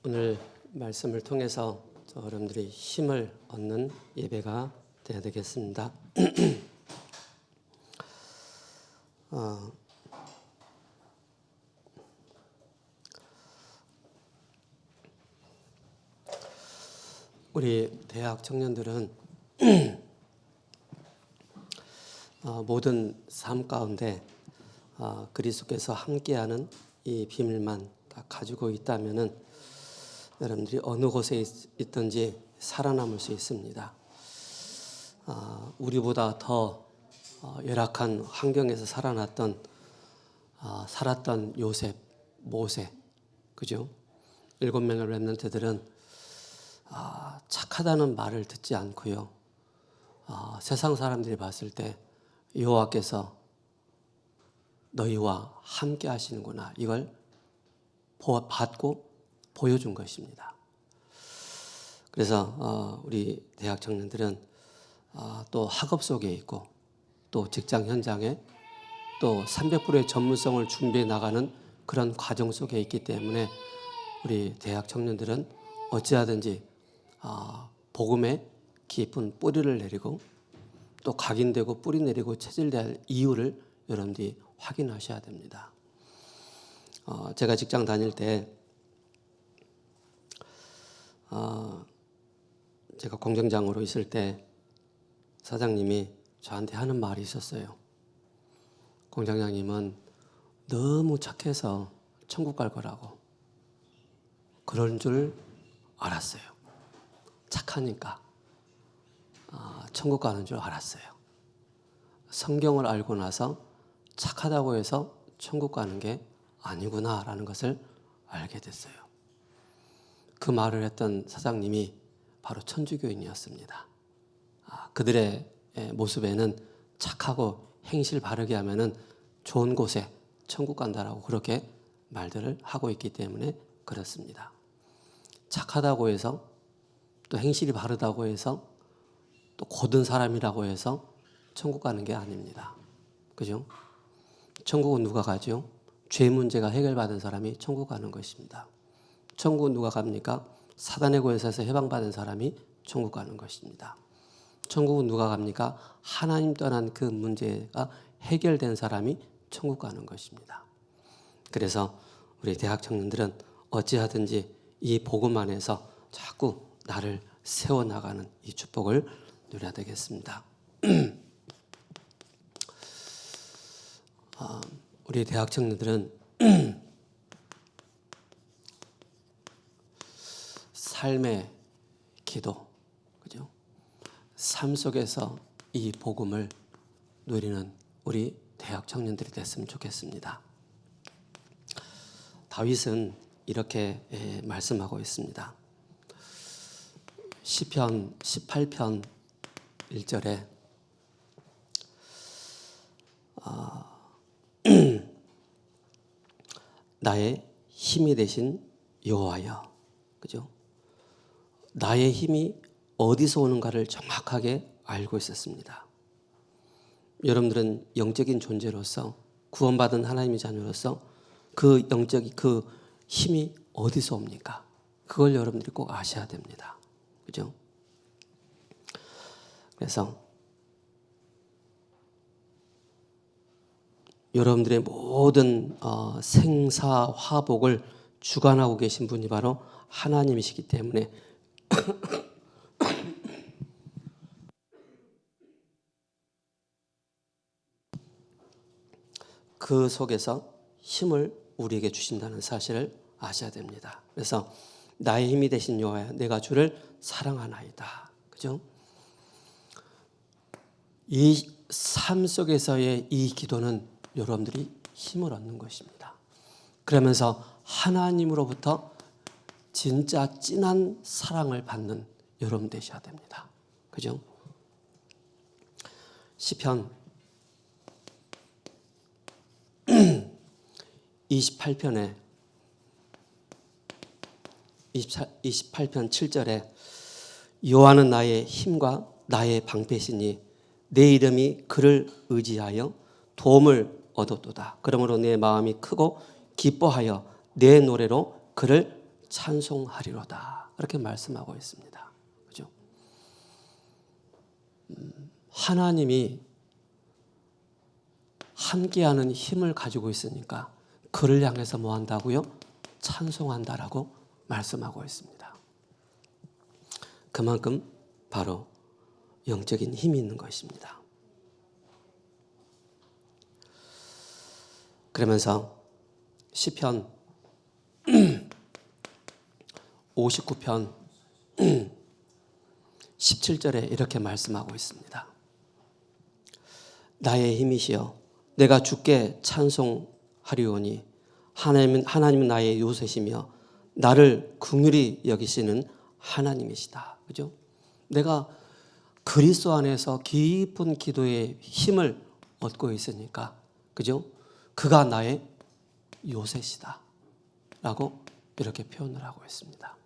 오늘 말씀을 통해서 여러분들이 힘을 얻는 예배가 되어야 되겠습니다. 우리 대학 청년들은 모든 삶 가운데 그리스도께서 함께하는 이 비밀만 다 가지고 있다면은 여러분들이 어느 곳에 있든지 살아남을 수 있습니다. 우리보다 더 열악한 환경에서 살았던 요셉, 모세, 그죠? 7명의 렘넌트들은 착하다는 말을 듣지 않고요. 세상 사람들이 봤을 때 여호와께서 너희와 함께 하시는구나, 이걸 받고 보여준 것입니다. 그래서 우리 대학 청년들은 또 학업 속에 있고 또 직장 현장에 또 300%의 전문성을 준비해 나가는 그런 과정 속에 있기 때문에 우리 대학 청년들은 어찌하든지 복음의 깊은 뿌리를 내리고 또 각인되고 뿌리 내리고 체질될 이유를 여러분들이 확인하셔야 됩니다. 제가 직장 다닐 때 제가 공장장으로 있을 때 사장님이 저한테 하는 말이 있었어요. 공장장님은 너무 착해서 천국 갈 거라고. 그런 줄 알았어요. 착하니까 천국 가는 줄 알았어요. 성경을 알고 나서 착하다고 해서 천국 가는 게 아니구나라는 것을 알게 됐어요. 그 말을 했던 사장님이 바로 천주교인이었습니다. 그들의 모습에는 착하고 행실 바르게 하면은 좋은 곳에 천국 간다라고 그렇게 말들을 하고 있기 때문에 그렇습니다. 착하다고 해서 또 행실이 바르다고 해서 또 고든 사람이라고 해서 천국 가는 게 아닙니다. 그죠? 천국은 누가 가죠? 죄 문제가 해결받은 사람이 천국 가는 것입니다. 천국은 누가 갑니까? 사단의 권세에서 해방받은 사람이 천국 가는 것입니다. 천국은 누가 갑니까? 하나님 떠난 그 문제가 해결된 사람이 천국 가는 것입니다. 그래서 우리 대학 청년들은 어찌하든지 이 복음 안에서 자꾸 나를 세워나가는 이 축복을 누려야 되겠습니다. 우리 대학 청년들은 삶의 기도, 그죠? 삶 속에서 이 복음을 누리는 우리 대학 청년들이 됐으면 좋겠습니다. 다윗은 이렇게 말씀하고 있습니다. 시편 18편 1절에 나의 힘이 되신 여호와여, 그죠? 나의 힘이 어디서 오는가를 정확하게 알고 있었습니다. 여러분들은 영적인 존재로서 구원받은 하나님의 자녀로서 그 영적인 그 힘이 어디서 옵니까? 그걸 여러분들이 꼭 아셔야 됩니다. 그죠? 그래서 여러분들의 모든 생사화복을 주관하고 계신 분이 바로 하나님이시기 때문에 그 속에서 힘을 우리에게 주신다는 사실을 아셔야 됩니다. 그래서 나의 힘이 되신 여호와여, 내가 주를 사랑하나이다. 그죠? 이 삶 속에서의 이 기도는 여러분들이 힘을 얻는 것입니다. 그러면서 하나님으로부터 진짜 진한 사랑을 받는 여러분 되셔야 됩니다. 그죠? 시편 28편 7절에 여호와는 나의 힘과 나의 방패시니 내 이름이 그를 의지하여 도움을 얻었도다. 그러므로 내 마음이 크고 기뻐하여 내 노래로 그를 찬송하리로다. 이렇게 말씀하고 있습니다. 그죠? 하나님이 함께하는 힘을 가지고 있으니까 그를 향해서 뭐 한다고요? 찬송한다라고 말씀하고 있습니다. 그만큼 바로 영적인 힘이 있는 것입니다. 그러면서 시편 59편 17절에 이렇게 말씀하고 있습니다. 나의 힘이시여 내가 주께 찬송하리오니 하나님은 나의 요새시며 나를 긍휼히 여기시는 하나님이시다. 그죠? 내가 그리스도 안에서 깊은 기도의 힘을 얻고 있으니까, 그죠? 그가 나의 요새시다 라고 이렇게 표현을 하고 있습니다.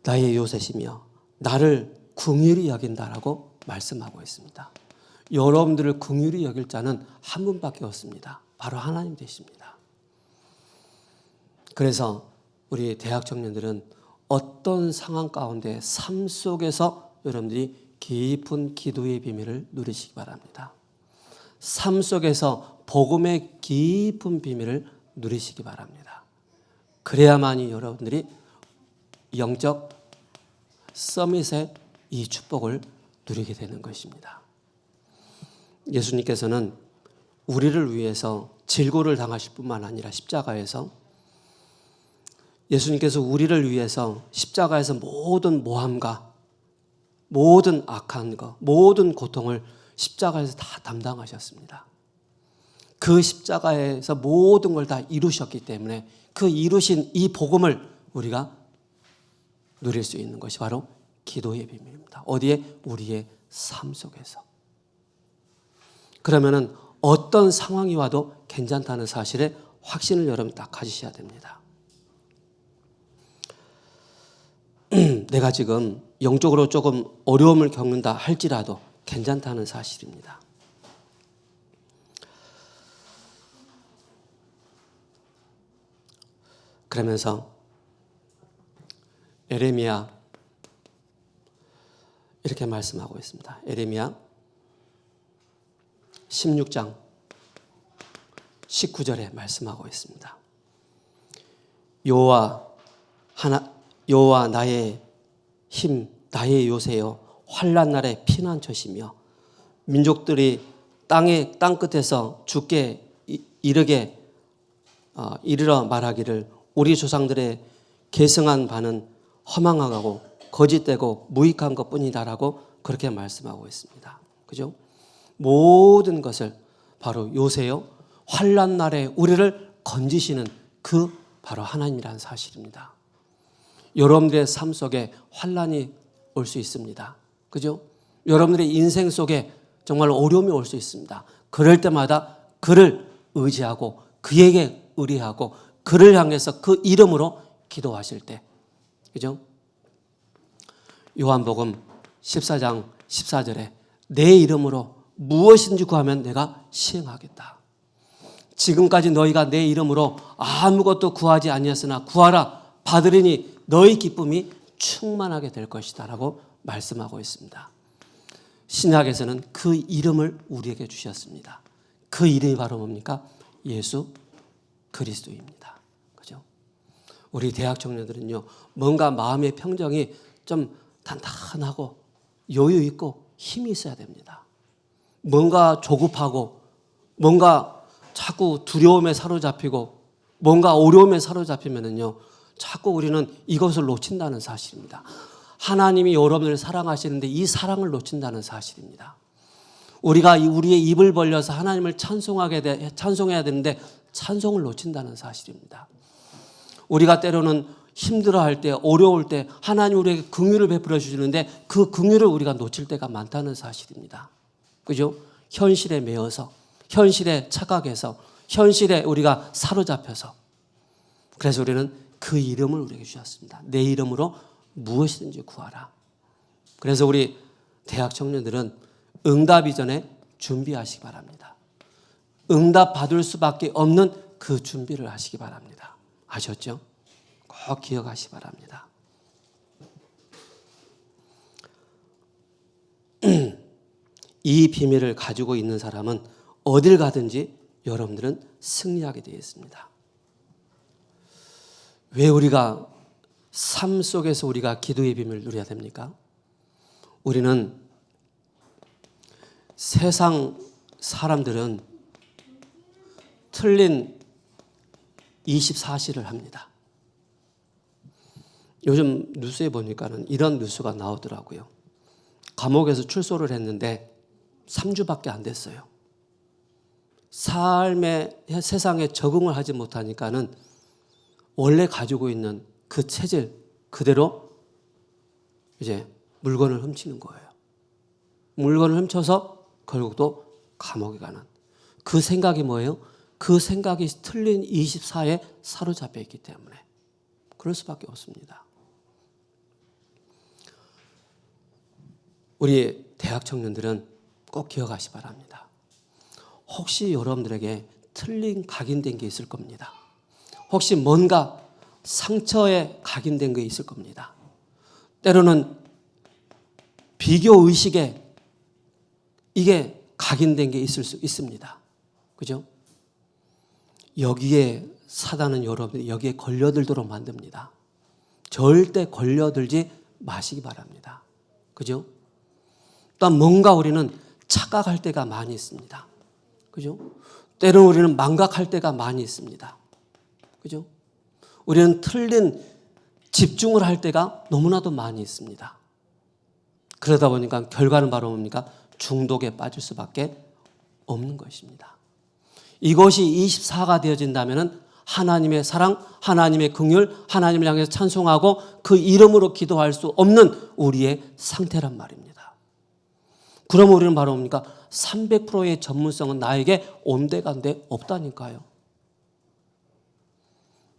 나의 요새시며 나를 긍휼히 여긴다라고 말씀하고 있습니다. 여러분들을 긍휼히 여길 자는 한 분밖에 없습니다. 바로 하나님 되십니다. 그래서 우리 대학 청년들은 어떤 상황 가운데 삶 속에서 여러분들이 깊은 기도의 비밀을 누리시기 바랍니다. 삶 속에서 복음의 깊은 비밀을 누리시기 바랍니다. 그래야만이 여러분들이 영적 서밋의 이 축복을 누리게 되는 것입니다. 예수님께서는 우리를 위해서 질고를 당하실 뿐만 아니라 십자가에서 예수님께서 우리를 위해서 십자가에서 모든 모함과 모든 악한 것, 모든 고통을 십자가에서 다 담당하셨습니다. 그 십자가에서 모든 걸 다 이루셨기 때문에 그 이루신 이 복음을 우리가 누릴 수 있는 것이 바로 기도의 비밀입니다. 어디에? 우리의 삶 속에서. 그러면은 어떤 상황이 와도 괜찮다는 사실에 확신을 여러분 딱 가지셔야 됩니다. 내가 지금 영적으로 조금 어려움을 겪는다 할지라도 괜찮다는 사실입니다. 그러면서 에레미야 이렇게 말씀하고 있습니다. 에레미야 16장 19절에 말씀하고 있습니다. 여호와 나의 힘, 나의 요새여 환난 날의 피난처시며 민족들이 땅 끝에서 주께 이르러 말하기를 우리 조상들의 계승한 바는 허망하고 거짓되고 무익한 것뿐이다라고 그렇게 말씀하고 있습니다. 그죠? 모든 것을 바로 요새요 환난 날에 우리를 건지시는 그 바로 하나님이라는 사실입니다. 여러분들의 삶 속에 환난이 올 수 있습니다. 그죠? 여러분들의 인생 속에 정말 어려움이 올 수 있습니다. 그럴 때마다 그를 의지하고 그에게 의뢰하고 그를 향해서 그 이름으로 기도하실 때, 그죠? 요한복음 14장 14절에 내 이름으로 무엇인지 구하면 내가 시행하겠다. 지금까지 너희가 내 이름으로 아무것도 구하지 아니했으나 구하라 받으리니 너희 기쁨이 충만하게 될 것이다 라고 말씀하고 있습니다. 신약에서는 그 이름을 우리에게 주셨습니다. 그 이름이 바로 뭡니까? 예수 그리스도입니다. 그죠? 우리 대학 청년들은요, 뭔가 마음의 평정이 좀 단단하고 여유 있고 힘이 있어야 됩니다. 뭔가 조급하고 뭔가 자꾸 두려움에 사로잡히고 뭔가 어려움에 사로잡히면은요, 자꾸 우리는 이것을 놓친다는 사실입니다. 하나님이 여러분을 사랑하시는데 이 사랑을 놓친다는 사실입니다. 우리가 우리의 입을 벌려서 하나님을 찬송해야 되는데 찬송을 놓친다는 사실입니다. 우리가 때로는 힘들어할 때, 어려울 때 하나님 우리에게 긍휼을 베풀어 주시는데 그 긍휼을 우리가 놓칠 때가 많다는 사실입니다. 그죠? 현실에 매여서, 현실에 착각해서, 현실에 우리가 사로잡혀서. 그래서 우리는 그 이름을 우리에게 주셨습니다. 내 이름으로 무엇이든지 구하라. 그래서 우리 대학 청년들은 응답 이전에 준비하시기 바랍니다. 응답 받을 수밖에 없는 그 준비를 하시기 바랍니다. 아셨죠? 꼭 기억하시 바랍니다. 이 비밀을 가지고 있는 사람은 어딜 가든지 여러분들은 승리하게 되어 있습니다. 왜 우리가 삶 속에서 우리가 기도의 비밀을 누려야 됩니까? 우리는 세상 사람들은 틀린 24시를 합니다. 요즘 뉴스에 보니까는 이런 뉴스가 나오더라고요. 감옥에서 출소를 했는데 3주밖에 안 됐어요. 삶의 세상에 적응을 하지 못하니까는 원래 가지고 있는 그 체질 그대로 이제 물건을 훔치는 거예요. 물건을 훔쳐서 결국 또 감옥에 가는 그 생각이 뭐예요? 그 생각이 틀린 24에 사로잡혀 있기 때문에 그럴 수밖에 없습니다. 우리 대학 청년들은 꼭 기억하시 바랍니다. 혹시 여러분들에게 틀린 각인된 게 있을 겁니다. 혹시 뭔가 상처에 각인된 게 있을 겁니다. 때로는 비교의식에 이게 각인된 게 있을 수 있습니다. 그죠? 여기에 사단은 여러분들이 여기에 걸려들도록 만듭니다. 절대 걸려들지 마시기 바랍니다. 그죠? 또한 뭔가 우리는 착각할 때가 많이 있습니다. 그죠? 때로는 우리는 망각할 때가 많이 있습니다. 그죠? 우리는 틀린 집중을 할 때가 너무나도 많이 있습니다. 그러다 보니까 결과는 바로 뭡니까? 중독에 빠질 수밖에 없는 것입니다. 이것이 24가 되어진다면 하나님의 사랑, 하나님의 긍휼, 하나님을 향해서 찬송하고 그 이름으로 기도할 수 없는 우리의 상태란 말입니다. 그러면 우리는 바로 뭡니까? 300%의 전문성은 나에게 온데간데 없다니까요.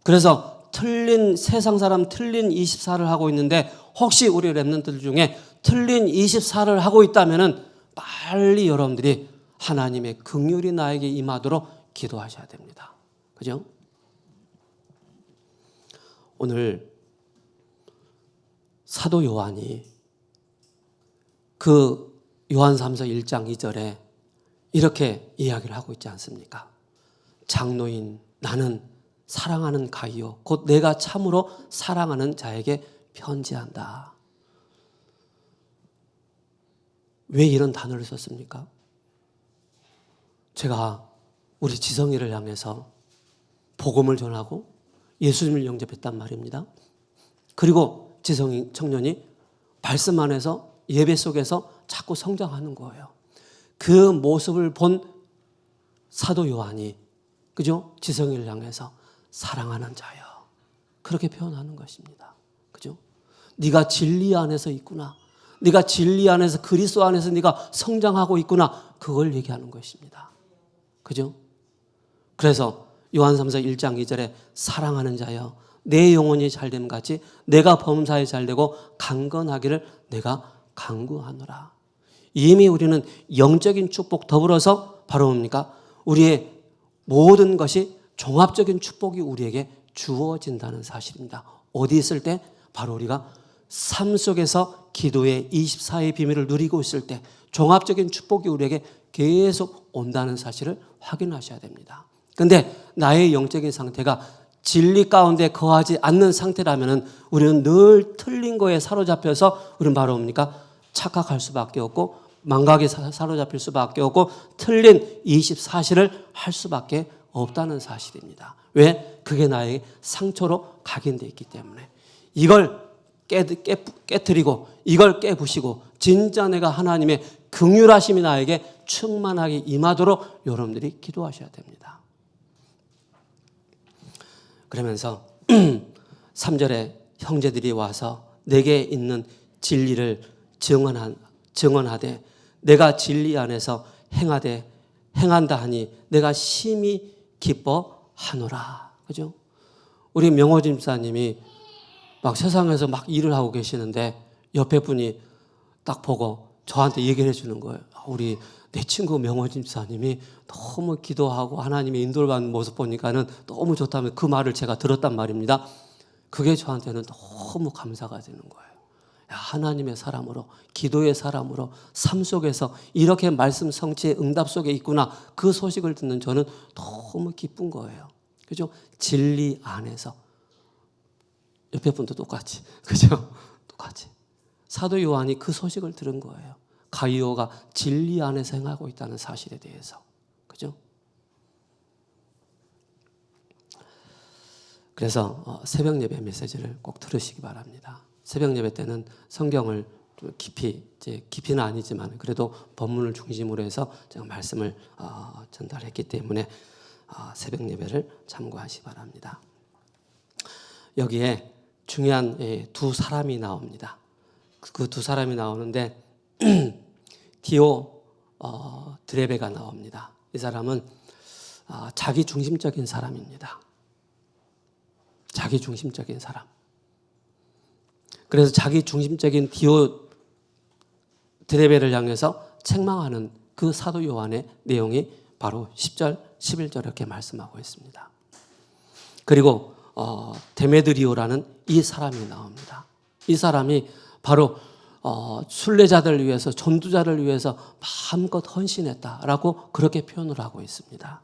그래서 틀린 세상 사람 틀린 24를 하고 있는데 혹시 우리 랩런트들 중에 틀린 24를 하고 있다면 빨리 여러분들이 하나님의 긍휼이 나에게 임하도록 기도하셔야 됩니다. 그죠? 오늘 사도 요한이 그 요한삼서 1장 2절에 이렇게 이야기를 하고 있지 않습니까? 장로인 나는 사랑하는 가이요 곧 내가 참으로 사랑하는 자에게 편지한다. 왜 이런 단어를 썼습니까? 제가 우리 지성이를 향해서 복음을 전하고 예수님을 영접했단 말입니다. 그리고 지성이 청년이 말씀 안에서 예배 속에서 자꾸 성장하는 거예요. 그 모습을 본 사도 요한이 그죠? 지성이를 향해서 사랑하는 자여 그렇게 표현하는 것입니다. 그죠? 네가 진리 안에서 있구나. 네가 진리 안에서 그리스도 안에서 네가 성장하고 있구나. 그걸 얘기하는 것입니다. 그죠? 그래서 요한삼서 1장 2절에 사랑하는 자여 내 영혼이 잘됨 같이 내가 범사에 잘되고 강건하기를 내가 간구하노라. 이미 우리는 영적인 축복 더불어서 바로 뭡니까? 우리의 모든 것이 종합적인 축복이 우리에게 주어진다는 사실입니다. 어디 있을 때? 바로 우리가 삶 속에서 기도의 24의 비밀을 누리고 있을 때 종합적인 축복이 우리에게 계속 온다는 사실을 확인하셔야 됩니다. 그런데 나의 영적인 상태가 진리 가운데 거하지 않는 상태라면 우리는 늘 틀린 거에 사로잡혀서 우리는 바로 뭡니까? 착각할 수밖에 없고 망각에 사로잡힐 수밖에 없고 틀린 24시를 할 수밖에 없다는 사실입니다. 왜? 그게 나의 상처로 각인되어 있기 때문에 이걸 깨뜨리고 이걸 깨부시고 진짜 내가 하나님의 긍휼하심이 나에게 충만하게 임하도록 여러분들이 기도하셔야 됩니다. 그러면서 3절에 형제들이 와서 내게 있는 진리를 증언하되 내가 진리 안에서 행한다 하니 내가 심히 기뻐하노라. 그죠? 우리 명호진 집사님이 막 세상에서 막 일을 하고 계시는데 옆에 분이 딱 보고 저한테 얘기를 해주는 거예요. 우리 내 친구 명호 집사님이 너무 기도하고 하나님의 인도를 받는 모습 보니까는 너무 좋다면 그 말을 제가 들었단 말입니다. 그게 저한테는 너무 감사가 되는 거예요. 야, 하나님의 사람으로, 기도의 사람으로 삶 속에서 이렇게 말씀 성취의 응답 속에 있구나, 그 소식을 듣는 저는 너무 기쁜 거예요. 그죠? 진리 안에서. 옆에 분도 똑같이, 그죠? 똑같이. 사도 요한이 그 소식을 들은 거예요. 가이오가 진리 안에서 행하고 있다는 사실에 대해서. 그죠? 그래서 새벽 예배 메시지를 꼭 들으시기 바랍니다. 새벽 예배 때는 성경을 좀 깊이는 아니지만 그래도 본문을 중심으로 해서 제가 말씀을 전달했기 때문에 새벽 예배를 참고하시기 바랍니다. 여기에 중요한 두 사람이 나옵니다. 그 두 사람이 나오는데 디오 드레베가 나옵니다. 이 사람은 자기 중심적인 사람입니다. 자기 중심적인 사람. 그래서 자기 중심적인 디오 드레베를 향해서 책망하는 그 사도 요한의 내용이 바로 10절, 11절 이렇게 말씀하고 있습니다. 그리고 데메드리오라는 이 사람이 나옵니다. 이 사람이 바로 순례자들을 위해서, 전도자를 위해서 마음껏 헌신했다라고 그렇게 표현을 하고 있습니다.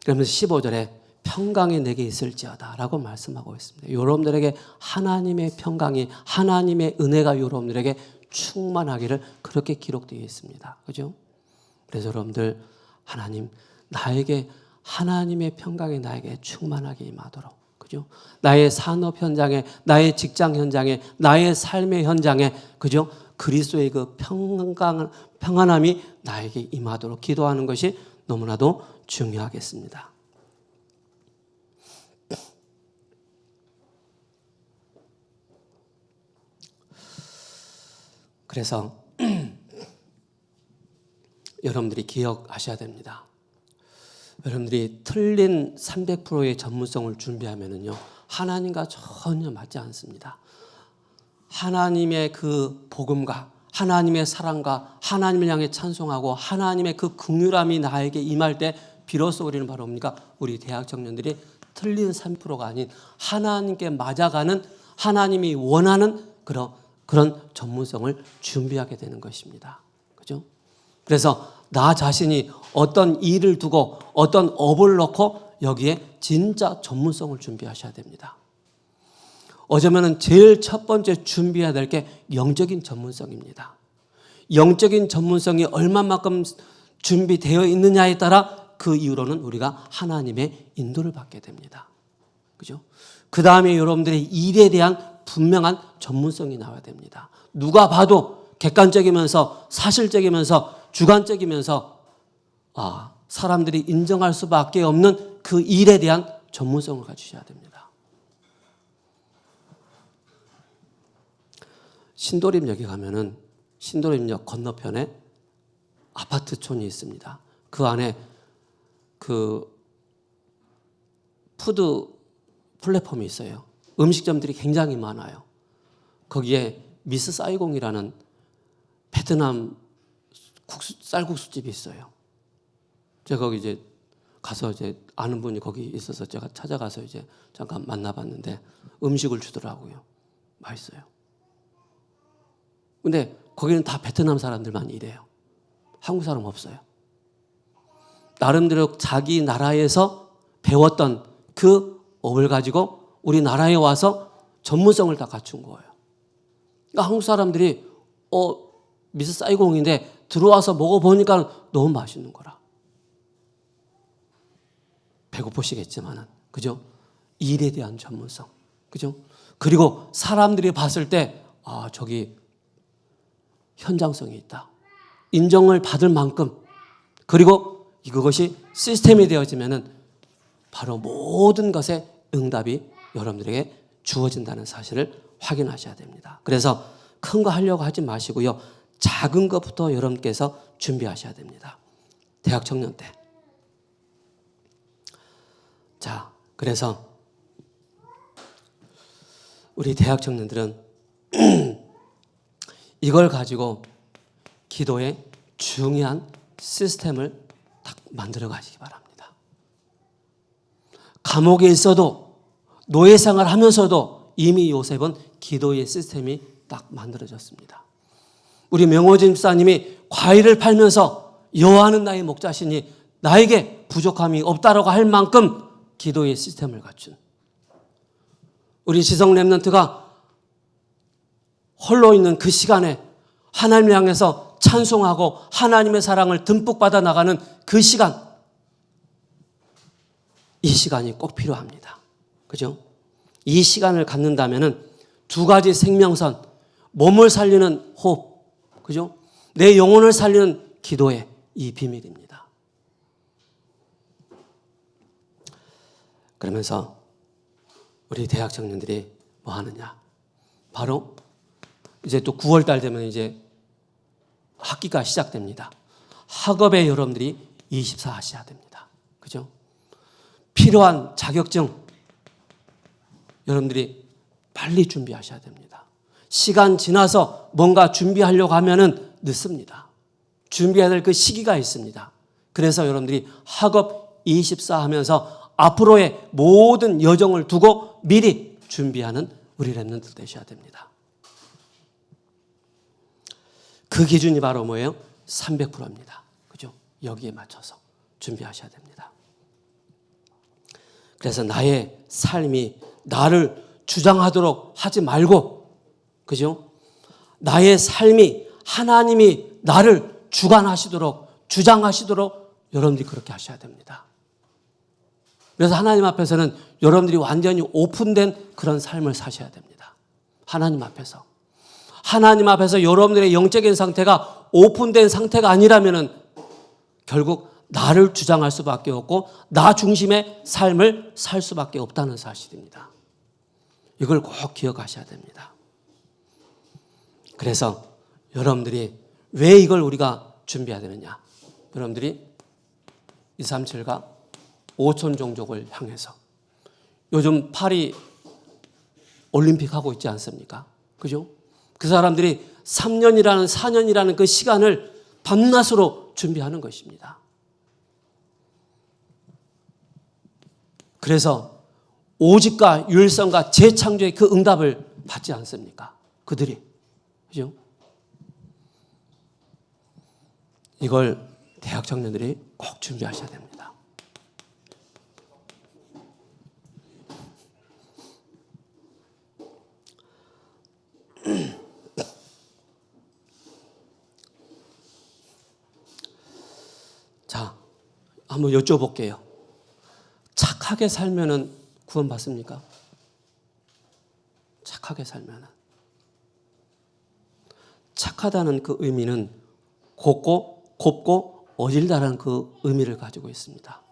그러면서 15절에 평강이 내게 있을지어다 라고 말씀하고 있습니다. 여러분들에게 하나님의 평강이, 하나님의 은혜가 여러분들에게 충만하기를 그렇게 기록되어 있습니다. 그죠? 그래서 여러분들, 하나님, 나에게 하나님의 평강이 나에게 충만하게 임하도록, 그죠? 나의 산업 현장에, 나의 직장 현장에, 나의 삶의 현장에, 그죠? 그리스도의 그 평안함이 나에게 임하도록 기도하는 것이 너무나도 중요하겠습니다. 그래서 여러분들이 기억하셔야 됩니다. 여러분들이 틀린 300%의 전문성을 준비하면은요, 하나님과 전혀 맞지 않습니다. 하나님의 그 복음과 하나님의 사랑과 하나님을 향해 찬송하고 하나님의 그 긍휼함이 나에게 임할 때 비로소 우리는 바로 뭡니까? 우리 대학 청년들이 틀린 3%가 아닌 하나님께 맞아가는, 하나님이 원하는 그런 전문성을 준비하게 되는 것입니다. 그죠? 그래서 나 자신이 어떤 일을 두고 어떤 업을 넣고 여기에 진짜 전문성을 준비하셔야 됩니다. 어쩌면 제일 첫 번째 준비해야 될 게 영적인 전문성입니다. 영적인 전문성이 얼마만큼 준비되어 있느냐에 따라 그 이후로는 우리가 하나님의 인도를 받게 됩니다. 그죠? 그 다음에 여러분들의 일에 대한 분명한 전문성이 나와야 됩니다. 누가 봐도 객관적이면서 사실적이면서 주관적이면서 사람들이 인정할 수밖에 없는 그 일에 대한 전문성을 가지셔야 됩니다. 신도림역에 가면은 신도림역 건너편에 아파트촌이 있습니다. 그 안에 그 푸드 플랫폼이 있어요. 음식점들이 굉장히 많아요. 거기에 미스 사이공이라는 베트남 쌀국수집이 있어요. 제가 거기 이제 가서 이제 아는 분이 거기 있어서 제가 찾아가서 이제 잠깐 만나봤는데 음식을 주더라고요. 맛있어요. 근데 거기는 다 베트남 사람들만 일해요. 한국 사람 없어요. 나름대로 자기 나라에서 배웠던 그 업을 가지고 우리나라에 와서 전문성을 다 갖춘 거예요. 그러니까 한국 사람들이 미스 사이공인데 들어와서 먹어보니까 너무 맛있는 거라. 배고프시겠지만은, 그죠? 일에 대한 전문성, 그죠? 그리고 사람들이 봤을 때, 저기 현장성이 있다. 인정을 받을 만큼, 그리고 그것이 시스템이 되어지면은 바로 모든 것에 응답이 여러분들에게 주어진다는 사실을 확인하셔야 됩니다. 그래서 큰 거 하려고 하지 마시고요. 작은 것부터 여러분께서 준비하셔야 됩니다. 대학 청년 때. 자, 그래서 우리 대학 청년들은 이걸 가지고 기도에 중요한 시스템을 딱 만들어 가시기 바랍니다. 감옥에 있어도 노예 생활을 하면서도 이미 요셉은 기도의 시스템이 딱 만들어졌습니다. 우리 명호진 집사님이 과일을 팔면서 여호와는 나의 목자시니 나에게 부족함이 없다라고 할 만큼 기도의 시스템을 갖춘 우리 지성 렘넌트가 홀로 있는 그 시간에 하나님을 향해서 찬송하고 하나님의 사랑을 듬뿍 받아 나가는 그 시간, 이 시간이 꼭 필요합니다. 그죠? 이 시간을 갖는다면은 두 가지 생명선, 몸을 살리는 호흡, 그죠? 내 영혼을 살리는 기도의 이 비밀입니다. 그러면서 우리 대학 청년들이 뭐 하느냐? 바로 이제 또 9월 달 되면 이제 학기가 시작됩니다. 학업에 여러분들이 24 하셔야 됩니다. 그죠? 필요한 자격증 여러분들이 빨리 준비하셔야 됩니다. 시간 지나서 뭔가 준비하려고 하면은 늦습니다. 준비해야 될 그 시기가 있습니다. 그래서 여러분들이 학업 24 하면서 앞으로의 모든 여정을 두고 미리 준비하는 우리 렘넌트 되셔야 됩니다. 그 기준이 바로 뭐예요? 300%입니다. 그죠? 여기에 맞춰서 준비하셔야 됩니다. 그래서 나의 삶이 나를 주장하도록 하지 말고, 그죠? 나의 삶이 하나님이 나를 주관하시도록, 주장하시도록 여러분들이 그렇게 하셔야 됩니다. 그래서 하나님 앞에서는 여러분들이 완전히 오픈된 그런 삶을 사셔야 됩니다. 하나님 앞에서. 하나님 앞에서 여러분들의 영적인 상태가 오픈된 상태가 아니라면은 결국 나를 주장할 수밖에 없고 나 중심의 삶을 살 수밖에 없다는 사실입니다. 이걸 꼭 기억하셔야 됩니다. 그래서 여러분들이 왜 이걸 우리가 준비해야 되느냐? 여러분들이 237과 5천 종족을 향해서 요즘 파리 올림픽 하고 있지 않습니까? 그죠? 그 사람들이 3년이라는 4년이라는 그 시간을 밤낮으로 준비하는 것입니다. 그래서 오직과 유일성과 재창조의 그 응답을 받지 않습니까? 그들이. 그죠? 이걸 대학 청년들이 꼭 준비하셔야 됩니다. 자, 한번 여쭤볼게요. 착하게 살면은 구원받습니까? 착하게 살면은. 착하다는 그 의미는 곱고 어질다라는 그 의미를 가지고 있습니다.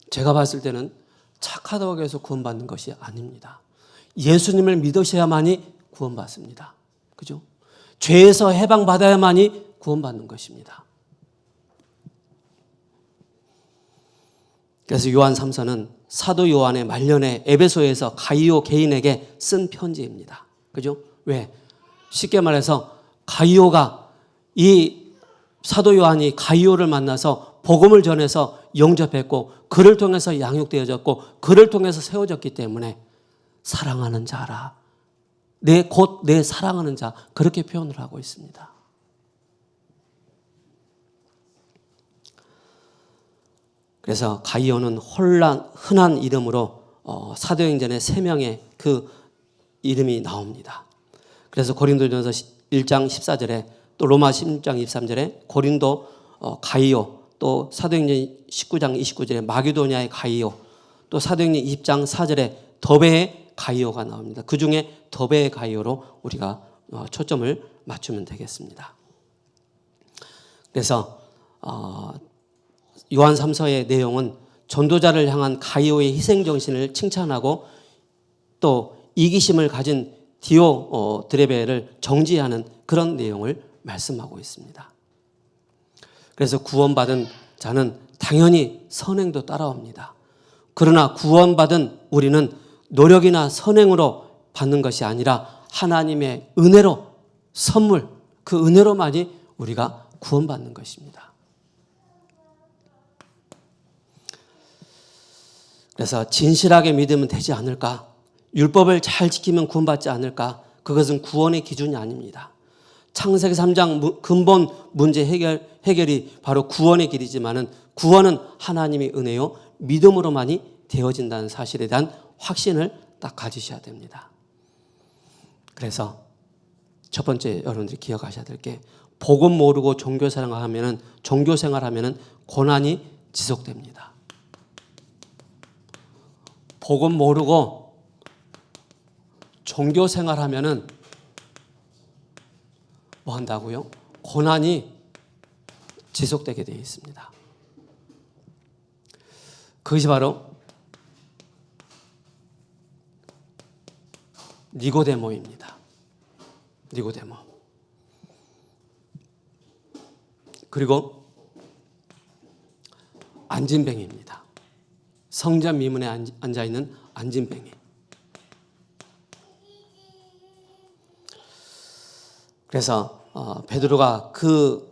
제가 봤을 때는 착하다고 해서 구원받는 것이 아닙니다. 예수님을 믿으셔야만이 구원받습니다. 그죠? 죄에서 해방받아야만이 구원받는 것입니다. 그래서 요한 3서는 사도 요한의 말년에 에베소에서 가이오 개인에게 쓴 편지입니다. 그죠? 왜? 쉽게 말해서 가이오가 이 사도 요한이 가이오를 만나서 복음을 전해서 영접했고 그를 통해서 양육되어졌고 그를 통해서 세워졌기 때문에 사랑하는 자라. 곧 내 사랑하는 자 그렇게 표현을 하고 있습니다. 그래서 가이오는 흔한 이름으로 사도행전에 3명의 그 이름이 나옵니다. 그래서 고린도전서 1장 14절에 또 로마 16장 23절에 고린도 가이오, 또 사도행전 19장 29절에 마게도냐의 가이오, 또 사도행전 20장 4절에 더베의 가이오가 나옵니다. 그중에 더베의 가이오로 우리가 초점을 맞추면 되겠습니다. 그래서 요한 3서의 내용은 전도자를 향한 가이오의 희생정신을 칭찬하고 또 이기심을 가진 디오드레베를 정지하는 그런 내용을 말씀하고 있습니다. 그래서 구원받은 자는 당연히 선행도 따라옵니다. 그러나 구원받은 우리는 노력이나 선행으로 받는 것이 아니라 하나님의 은혜로 선물, 그 은혜로만이 우리가 구원받는 것입니다. 그래서 진실하게 믿으면 되지 않을까? 율법을 잘 지키면 구원받지 않을까? 그것은 구원의 기준이 아닙니다. 창세기 3장 근본 문제 해결이 바로 구원의 길이지만은 구원은 하나님의 은혜요 믿음으로만이 되어진다는 사실에 대한 확신을 딱 가지셔야 됩니다. 그래서 첫 번째 여러분들이 기억하셔야 될 게 복음 모르고 종교생활하면은 고난이 지속됩니다. 복음 모르고 종교생활하면은 뭐 한다고요? 고난이 지속되게 되어 있습니다. 그것이 바로 니고데모입니다. 니고데모. 그리고 안진뱅이입니다. 성전 미문에 앉아있는 안진뱅이. 그래서 베드로가 그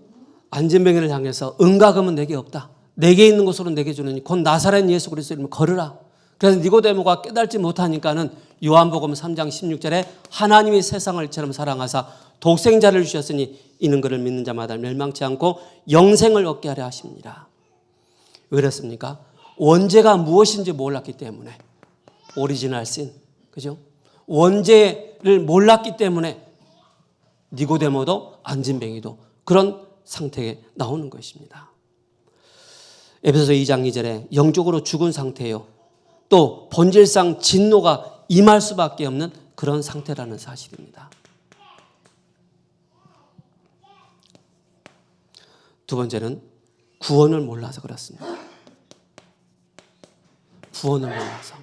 안진뱅이를 향해서 은과금은 내게 없다. 내게 있는 것으로 내게 주느니 곧 나사렛 예수 그리스도 이름으로 걸으라. 그래서 니고데모가 깨달지 못하니까는 요한복음 3장 16절에 하나님이 세상을 이처럼 사랑하사 독생자를 주셨으니 이는 그를 믿는 자마다 멸망치 않고 영생을 얻게 하려 하십니다. 왜 그렇습니까? 원죄가 무엇인지 몰랐기 때문에. 오리지널 신. 그죠? 원죄를 몰랐기 때문에 니고데모도 안진뱅이도 그런 상태에 나오는 것입니다. 에베소서 2장 2절에 영적으로 죽은 상태예요. 또 본질상 진노가 임할 수밖에 없는 그런 상태라는 사실입니다. 두 번째는 구원을 몰라서 그렇습니다. 구원을 몰라서.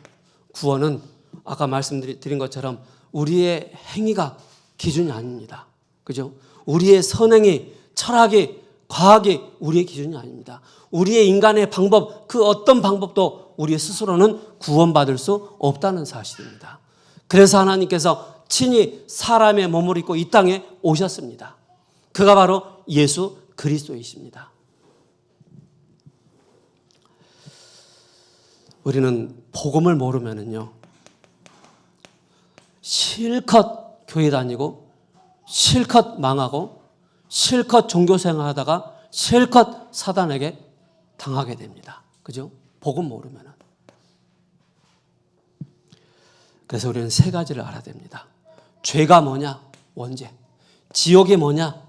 구원은 아까 말씀드린 것처럼 우리의 행위가 기준이 아닙니다. 그죠? 우리의 선행이, 철학이, 과학이 우리의 기준이 아닙니다. 우리의 인간의 방법, 그 어떤 방법도 우리 스스로는 구원받을 수 없다는 사실입니다. 그래서 하나님께서 친히 사람의 몸을 입고 이 땅에 오셨습니다. 그가 바로 예수 그리스도이십니다. 우리는 복음을 모르면은요, 실컷 교회 다니고, 실컷 망하고, 실컷 종교생활 하다가 실컷 사단에게 당하게 됩니다. 그죠? 복음 모르면은. 그래서 우리는 세 가지를 알아야 됩니다. 죄가 뭐냐? 원죄. 지옥이 뭐냐?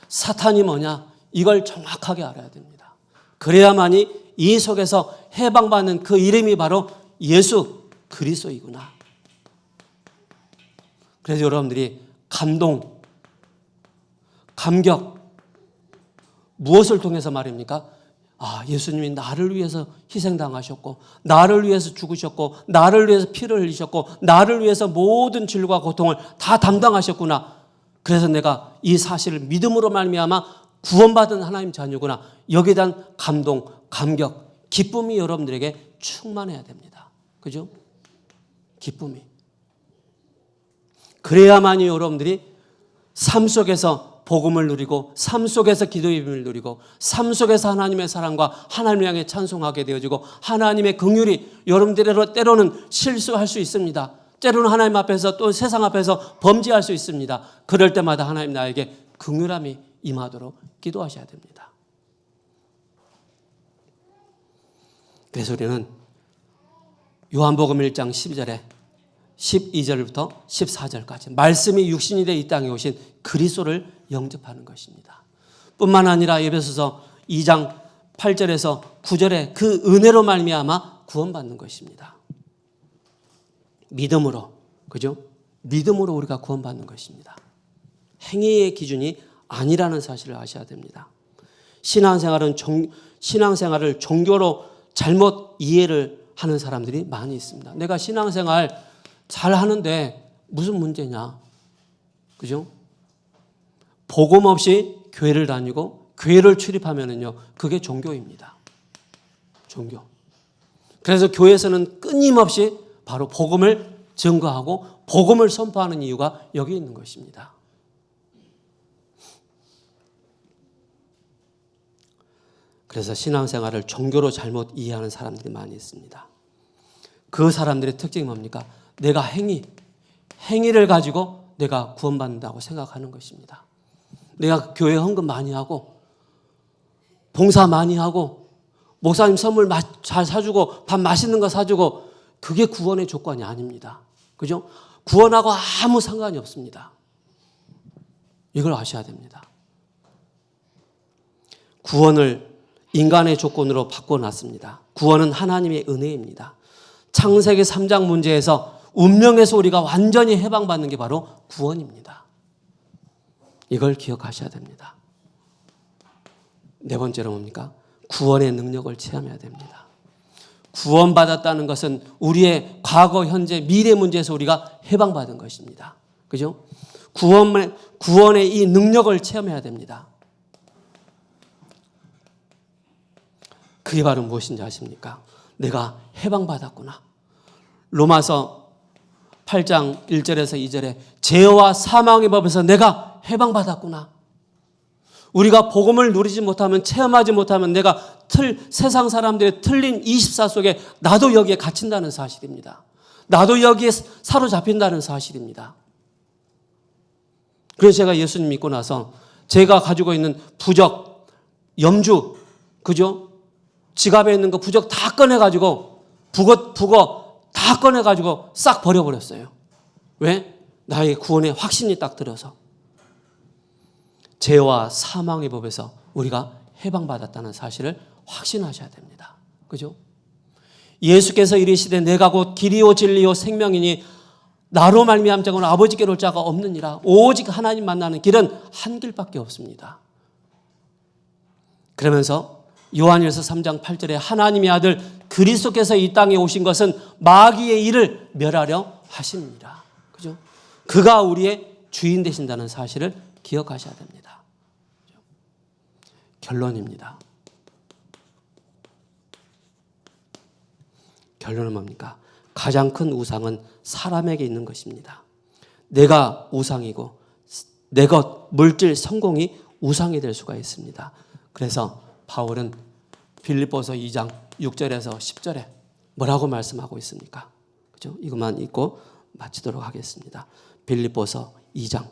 사탄이 뭐냐? 이걸 정확하게 알아야 됩니다. 그래야만이 이 속에서 해방받는 그 이름이 바로 예수 그리스도이구나. 그래서 여러분들이 감동, 감격, 무엇을 통해서 말입니까? 아, 예수님이 나를 위해서 희생당하셨고, 나를 위해서 죽으셨고, 나를 위해서 피를 흘리셨고, 나를 위해서 모든 질과 고통을 다 담당하셨구나. 그래서 내가 이 사실을 믿음으로 말미암아 구원받은 하나님 자녀구나. 여기에 대한 감동, 감격, 기쁨이 여러분들에게 충만해야 됩니다. 그죠? 기쁨이. 그래야만이 여러분들이 삶 속에서 복음을 누리고, 삶 속에서 기도의 힘을 누리고, 삶 속에서 하나님의 사랑과 하나님을 향해 찬송하게 되어지고, 하나님의 긍휼이 여러분들의 때로는 실수할 수 있습니다. 때로는 하나님 앞에서 또 세상 앞에서 범죄할 수 있습니다. 그럴 때마다 하나님 나에게 긍휼함이 임하도록 기도하셔야 됩니다. 그래서 우리는 요한복음 1장 12절에 12절부터 14절까지 말씀이 육신이 돼 이 땅에 오신 그리스도를 영접하는 것입니다. 뿐만 아니라 에베소서 2장 8절에서 9절에 그 은혜로 말미암아 구원받는 것입니다. 믿음으로, 그죠? 믿음으로 우리가 구원받는 것입니다. 행위의 기준이 아니라는 사실을 아셔야 됩니다. 신앙생활을 종교로 잘못 이해를 하는 사람들이 많이 있습니다. 내가 신앙생활 잘 하는데 무슨 문제냐? 그죠? 복음 없이 교회를 다니고 교회를 출입하면은요, 그게 종교입니다. 종교. 그래서 교회에서는 끊임없이 바로 복음을 증거하고 복음을 선포하는 이유가 여기 있는 것입니다. 그래서 신앙생활을 종교로 잘못 이해하는 사람들이 많이 있습니다. 그 사람들의 특징이 뭡니까? 내가 행위를 가지고 내가 구원받는다고 생각하는 것입니다. 내가 교회 헌금 많이 하고 봉사 많이 하고 목사님 선물 잘 사주고 밥 맛있는 거 사주고 그게 구원의 조건이 아닙니다. 그죠? 구원하고 아무 상관이 없습니다. 이걸 아셔야 됩니다. 구원을 인간의 조건으로 바꿔놨습니다. 구원은 하나님의 은혜입니다. 창세기 3장 문제에서 운명에서 우리가 완전히 해방받는 게 바로 구원입니다. 이걸 기억하셔야 됩니다. 네 번째로 뭡니까? 구원의 능력을 체험해야 됩니다. 구원받았다는 것은 우리의 과거, 현재, 미래 문제에서 우리가 해방받은 것입니다. 그죠? 구원의 이 능력을 체험해야 됩니다. 그게 바로 무엇인지 아십니까? 내가 해방받았구나. 로마서 8장 1절에서 2절에 죄와 사망의 법에서 내가 해방받았구나. 우리가 복음을 누리지 못하면, 체험하지 못하면 내가 세상 사람들의 틀린 24 속에 나도 여기에 갇힌다는 사실입니다. 나도 여기에 사로잡힌다는 사실입니다. 그래서 제가 예수님 믿고 나서 제가 가지고 있는 부적, 염주, 그죠? 지갑에 있는 거 부적 다 꺼내가지고 북어 다 꺼내가지고 싹 버려버렸어요. 왜? 나의 구원의 확신이 딱 들어서. 죄와 사망의 법에서 우리가 해방받았다는 사실을 확신하셔야 됩니다. 그죠? 예수께서 이르시되 내가 곧 길이요 진리요 생명이니 나로 말미암지 않고는 아버지께로 올 자가 없느니라. 오직 하나님 만나는 길은 한 길밖에 없습니다. 그러면서 요한일서 3장 8절에 하나님의 아들 그리스도께서 이 땅에 오신 것은 마귀의 일을 멸하려 하십니다. 그죠? 그가 우리의 주인 되신다는 사실을 기억하셔야 됩니다. 결론입니다. 결론은 뭡니까? 가장 큰 우상은 사람에게 있는 것입니다. 내가 우상이고 내 것, 물질, 성공이 우상이 될 수가 있습니다. 그래서 바울은 빌립보서 2장 6절에서 10절에 뭐라고 말씀하고 있습니까? 그죠? 이것만 읽고 마치도록 하겠습니다. 빌립보서 2장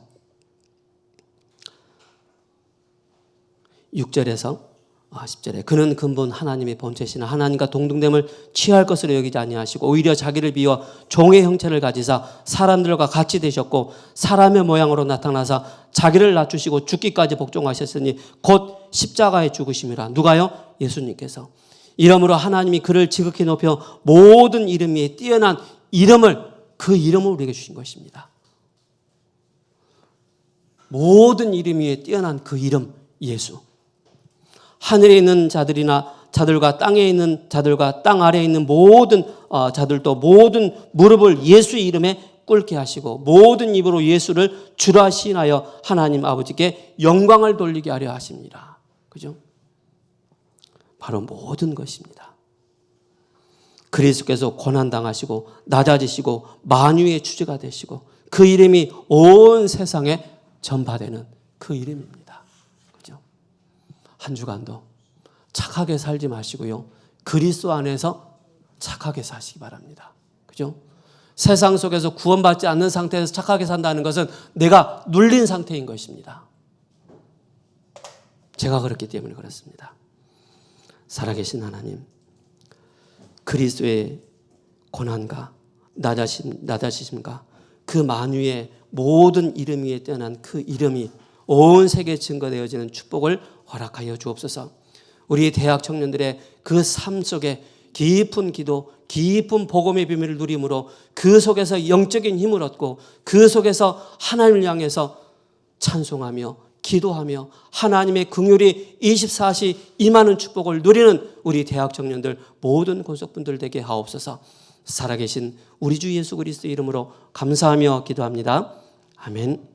6절에서 10절에 그는 근본 하나님의 본체시나 하나님과 동등됨을 취할 것으로 여기지 아니하시고 오히려 자기를 비워 종의 형체를 가지사 사람들과 같이 되셨고 사람의 모양으로 나타나사 자기를 낮추시고 죽기까지 복종하셨으니 곧 십자가에 죽으심이라. 누가요? 예수님께서. 이러므로 하나님이 그를 지극히 높여 모든 이름 위에 뛰어난 그 이름을 우리에게 주신 것입니다. 모든 이름 위에 뛰어난 그 이름 예수. 하늘에 있는 자들과 땅에 있는 자들과 땅 아래에 있는 모든 자들도 모든 무릎을 예수의 이름에 꿇게 하시고 모든 입으로 예수를 주라 시인하여 하나님 아버지께 영광을 돌리게 하려 하십니다. 그죠? 바로 모든 것입니다. 그리스도께서 고난당하시고 낮아지시고 만유의 주제가 되시고 그 이름이 온 세상에 전파되는 그 이름입니다. 한 주간도 착하게 살지 마시고요. 그리스도 안에서 착하게 사시기 바랍니다. 그죠? 세상 속에서 구원받지 않는 상태에서 착하게 산다는 것은 내가 눌린 상태인 것입니다. 제가 그렇기 때문에 그렇습니다. 살아계신 하나님, 그리스도의 고난과 낮아지심과 그 만유의 모든 이름 위에 뛰어난 그 이름이 온 세계에 증거되어지는 축복을 허락하여 주옵소서. 우리 대학 청년들의 그 삶 속에 깊은 기도, 깊은 복음의 비밀을 누림으로 그 속에서 영적인 힘을 얻고 그 속에서 하나님을 향해서 찬송하며 기도하며 하나님의 긍휼이 24시 임하는 축복을 누리는 우리 대학 청년들 모든 권속분들 되게 하옵소서. 살아계신 우리 주 예수 그리스도 이름으로 감사하며 기도합니다. 아멘.